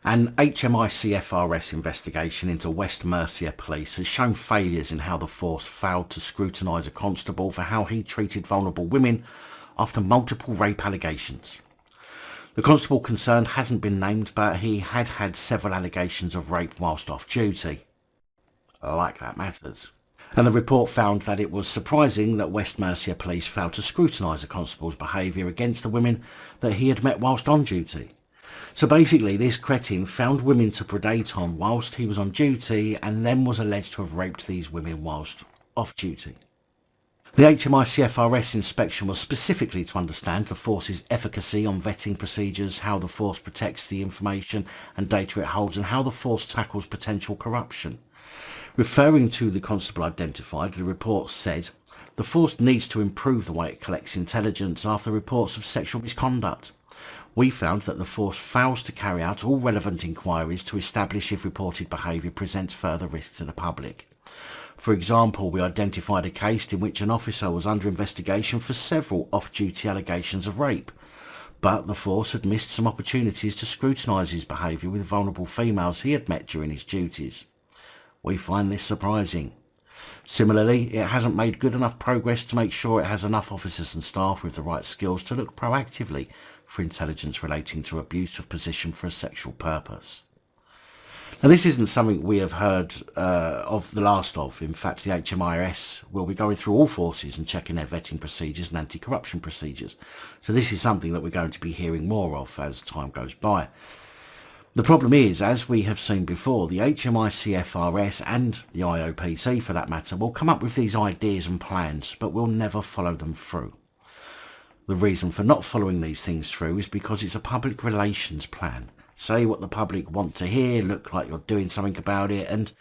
An HMICFRS investigation into West Mercia Police has shown failures in how the force failed to scrutinise a constable for how he treated vulnerable women after multiple rape allegations. The constable concerned hasn't been named, but he had had several allegations of rape whilst off duty. Like that matters. And the report found that it was surprising that West Mercia Police failed to scrutinise a constable's behaviour against the women that he had met whilst on duty. So basically, this cretin found women to predate on whilst he was on duty and then was alleged to have raped these women whilst off duty. The HMICFRS inspection was specifically to understand the force's efficacy on vetting procedures, how the force protects the information and data it holds, and how the force tackles potential corruption. Referring to the constable identified, the report said, the force needs to improve the way it collects intelligence after reports of sexual misconduct. We found that the force fails to carry out all relevant inquiries to establish if reported behaviour presents further risk to the public. For example, we identified a case in which an officer was under investigation for several off-duty allegations of rape, but the force had missed some opportunities to scrutinise his behaviour with vulnerable females he had met during his duties. We find this surprising. Similarly, it hasn't made good enough progress to make sure it has enough officers and staff with the right skills to look proactively for intelligence relating to abuse of position for a sexual purpose. Now, this isn't something we have heard of the last of. In fact, the HMIS will be going through all forces and checking their vetting procedures and anti-corruption procedures. So this is something that we're going to be hearing more of as time goes by. The problem is, as we have seen before, the HMICFRS and the IOPC for that matter will come up with these ideas and plans, but will never follow them through. The reason for not following these things through is because it's a public relations plan. Say what the public want to hear, look like you're doing something about it, and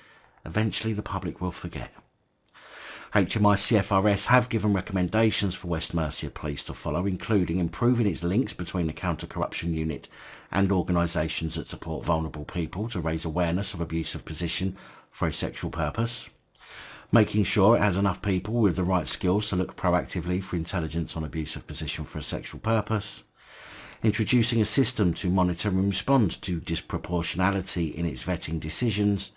eventually the public will forget. HMICFRS have given recommendations for West Mercia Police to follow, including improving its links between the counter-corruption unit and organisations that support vulnerable people to raise awareness of abuse of position for a sexual purpose, making sure it has enough people with the right skills to look proactively for intelligence on abuse of position for a sexual purpose, introducing a system to monitor and respond to disproportionality in its vetting decisions,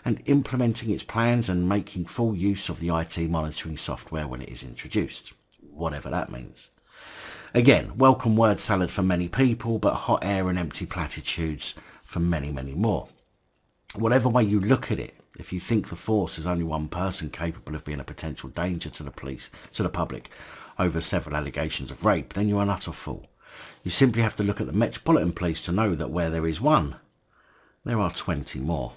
and implementing its plans and making full use of the IT monitoring software when it is introduced, whatever that means. Again, welcome word salad for many people, but hot air and empty platitudes for many, many more. Whatever way you look at it, if you think the force is only one person capable of being a potential danger to the public over several allegations of rape, then you're an utter fool. You simply have to look at the Metropolitan Police to know that where there is one, there are 20 more.